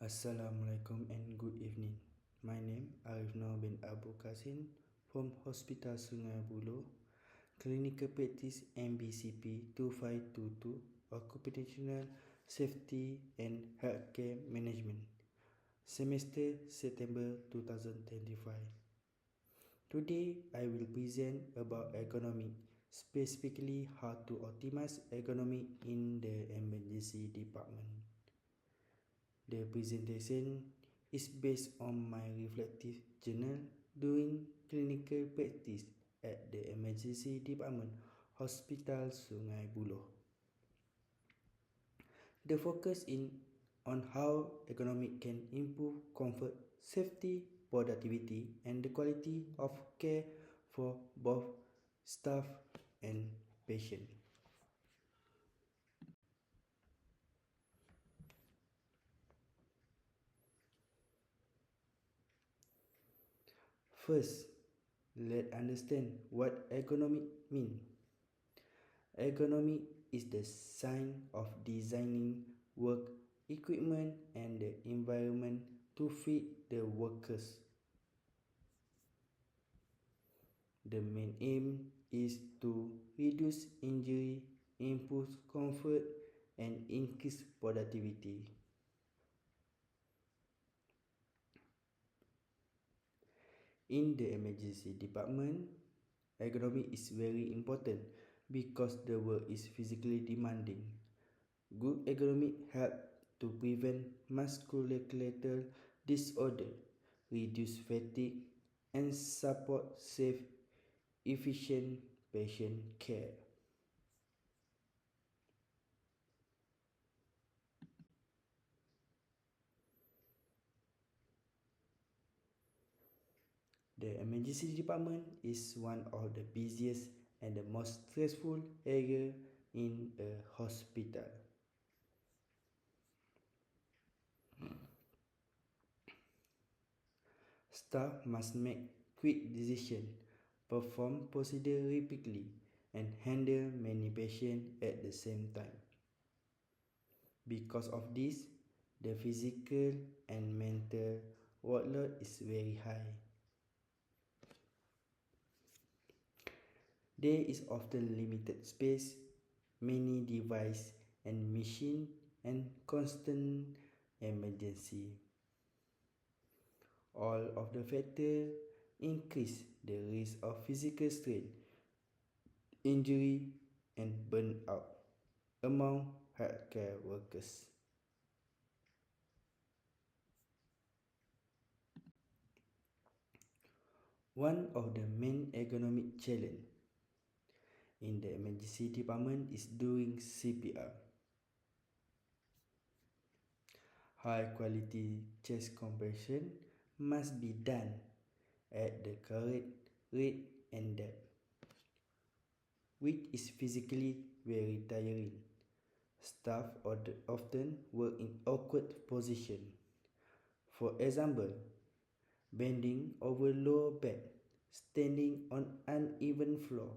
Assalamualaikum and good evening. My name Arif Noor bin Abu Qasim from Hospital Sungai Buloh, Clinical Practice MBCP 2522, Occupational Safety and Healthcare Management, Semester September 2025. Today I will present about ergonomic, specifically how to optimize ergonomic in the emergency department. The presentation is based on my reflective journal doing clinical practice at the Emergency Department Hospital Sungai Buloh. The focus is on how ergonomic can improve comfort, safety, productivity, and the quality of care for both staff and patient. First, let's understand what ergonomic means. Ergonomic is the science of designing work equipment and the environment to fit the workers. The main aim is to reduce injury, improve comfort, and increase productivity. In the emergency department, ergonomic is very important because the work is physically demanding. Good ergonomic help to prevent musculoskeletal disorder, reduce fatigue, and support safe, efficient patient care. The emergency department is one of the busiest and the most stressful area in a hospital. Staff must make quick decisions, perform procedures rapidly, and handle many patients at the same time. Because of this, the physical and mental workload is very high. There is often limited space, many devices and machines, and constant emergency. All of the factors increase the risk of physical strain, injury, and burnout among healthcare workers. One of the main ergonomic challenges in the emergency department is doing CPR. High quality chest compression must be done at the correct rate and depth, which is physically very tiring. Staff often work in awkward positions. For example, bending over lower back, standing on uneven floor,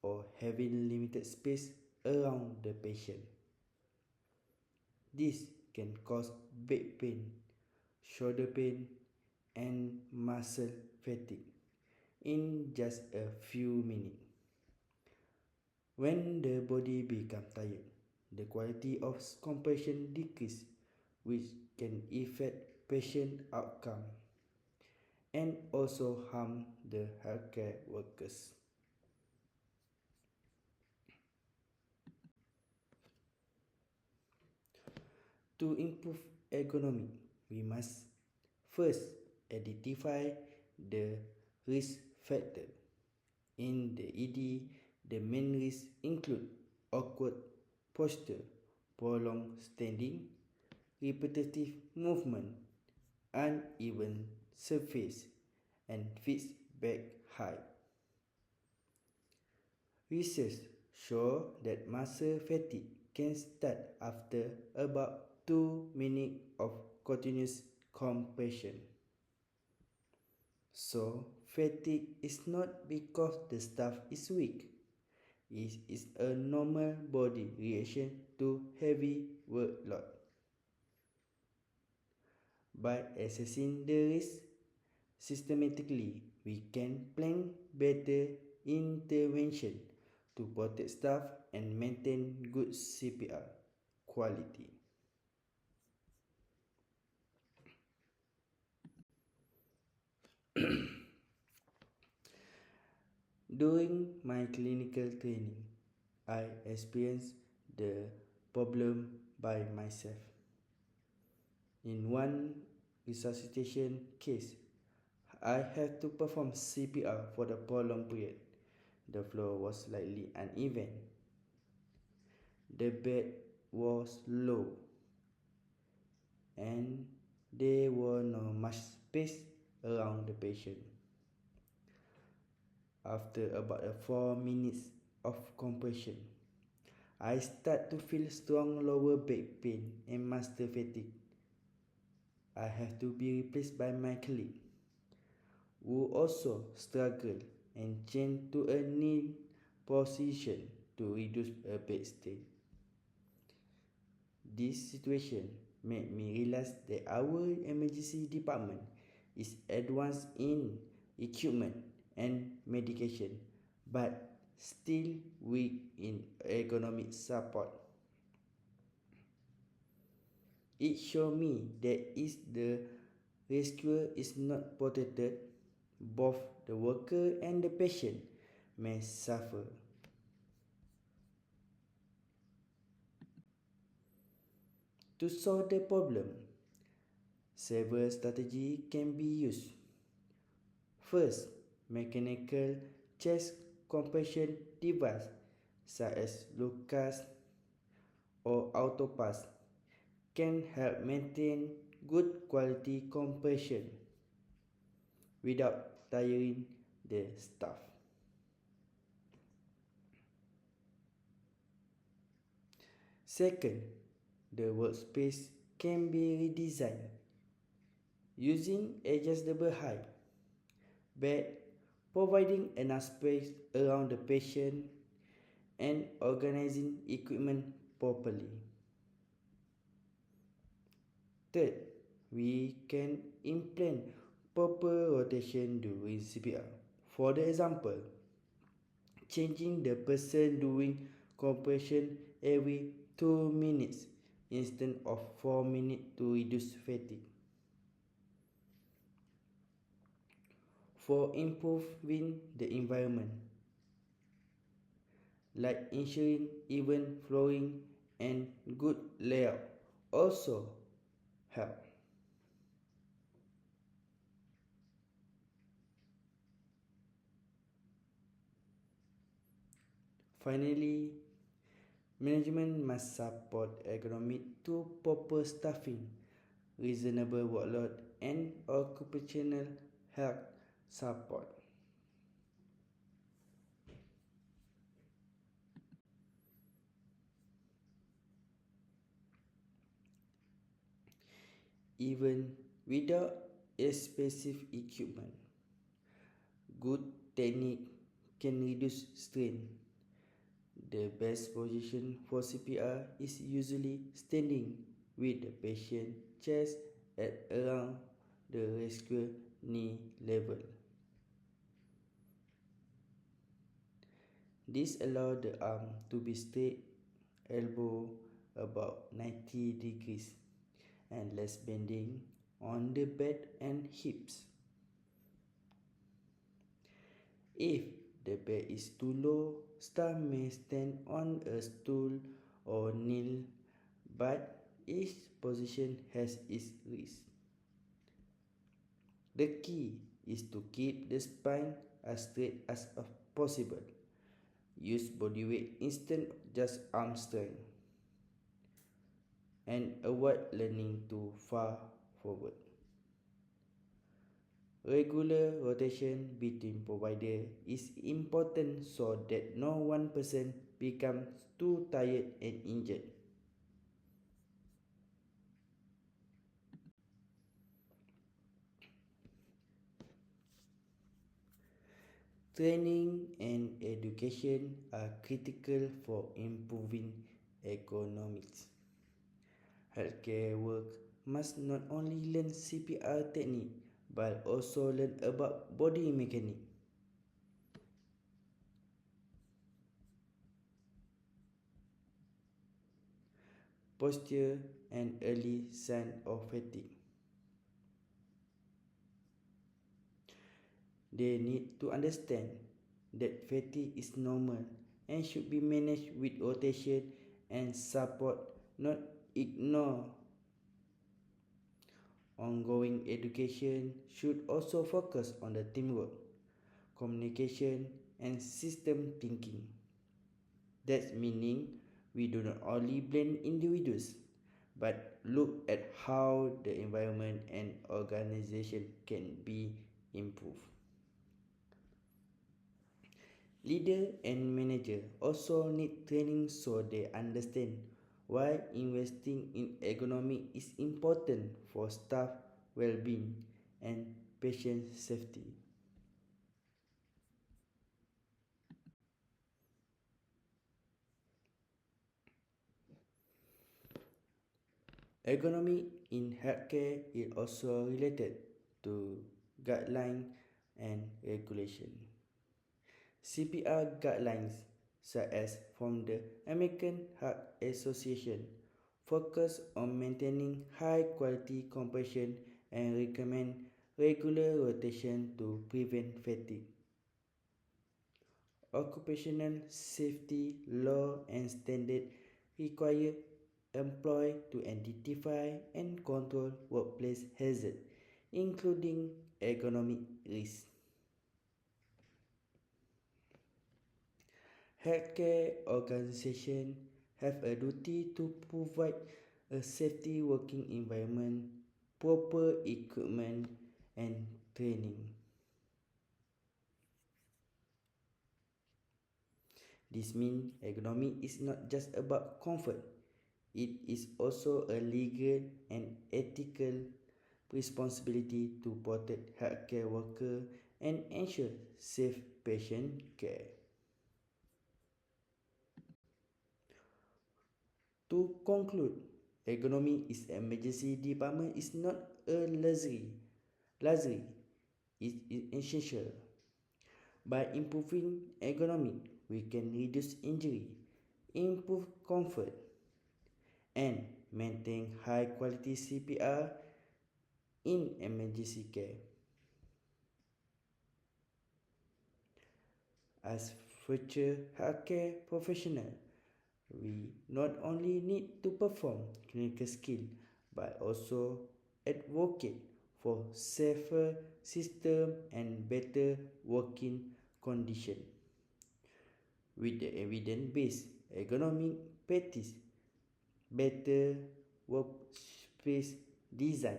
or having limited space around the patient. This can cause back pain, shoulder pain, and muscle fatigue in just a few minutes. When the body becomes tired, the quality of compression decreases, which can affect patient outcome and also harm the healthcare workers. To improve ergonomic, we must first identify the risk factor. In the ED, the main risks include awkward posture, prolonged standing, repetitive movement, uneven surface, and fixed back height. Research show that muscle fatigue can start after about 2 minutes of continuous compression. So, fatigue is not because the staff is weak. It is a normal body reaction to heavy workload. By assessing the risk systematically, we can plan better intervention to protect staff and maintain good CPR quality. During my clinical training, I experienced the problem by myself. In one resuscitation case, I had to perform CPR for the prolonged period. The floor was slightly uneven. The bed was low, and there was not much space around the patient. After about 4 minutes of compression, I start to feel strong lower back pain and muscle fatigue. I have to be replaced by my colleague, who also struggled and changed to a knee position to reduce a back strain. This situation made me realize that our emergency department is advanced in equipment and medication, but still weak in economic support. It showed me that if the rescuer is not protected, both the worker and the patient may suffer. To solve the problem, several strategies can be used. First, mechanical chest compression device such as Lucas or Autopass can help maintain good quality compression without tiring the staff. Second, the workspace can be redesigned using adjustable height bed, providing enough space around the patient and organizing equipment properly. Third, we can implement proper rotation during CPR. For the example, changing the person doing compression every 2 minutes instead of 4 minutes to reduce fatigue. For improving the environment, like ensuring even flooring and good layout also help. Finally, management must support ergonomic to proper staffing, reasonable workload, and occupational health support. Even without expensive equipment, good technique can reduce strain. The best position for CPR is usually standing with the patient chest at around the rescuer knee level. This allows the arm to be straight, elbow about 90 degrees, and less bending on the back and hips. If the bed is too low, staff may stand on a stool or kneel, but each position has its risk. The key is to keep the spine as straight as possible. Use body weight instead of just arm strength, and avoid leaning too far forward. Regular rotation between providers is important so that no one person becomes too tired and injured. Training and education are critical for improving ergonomics. Healthcare work must not only learn CPR technique but also learn about body mechanics. Posture and early sign of fatigue. They need to understand that fatigue is normal and should be managed with rotation and support, not ignore. Ongoing education should also focus on the teamwork, communication, and system thinking. That's meaning we do not only blame individuals, but look at how the environment and organization can be improved. Leader and manager also need training so they understand why investing in ergonomic is important for staff well-being and patient safety. Ergonomy in healthcare is also related to guideline and regulation. CPR guidelines, such as from the American Heart Association, focus on maintaining high quality compression and recommend regular rotation to prevent fatigue. Occupational safety law and standard require employees to identify and control workplace hazards, including ergonomic risks. Healthcare organizations have a duty to provide a safety working environment, proper equipment, and training. This means ergonomy is not just about comfort, it is also a legal and ethical responsibility to protect healthcare workers and ensure safe patient care. To conclude, ergonomy is emergency department is not a luxury, it is essential. By improving ergonomy, we can reduce injury, improve comfort, and maintain high quality CPR in emergency care. As future healthcare professionals, we not only need to perform clinical skill but also advocate for safer system and better working condition. With the evidence-based ergonomic practice, better workspace design,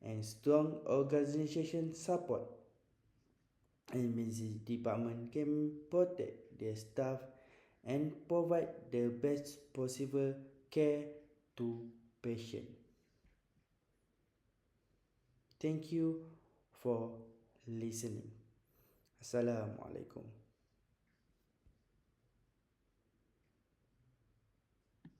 and strong organization support, emergency department can protect their staff and provide the best possible care to patients. Thank you for listening. Assalamualaikum.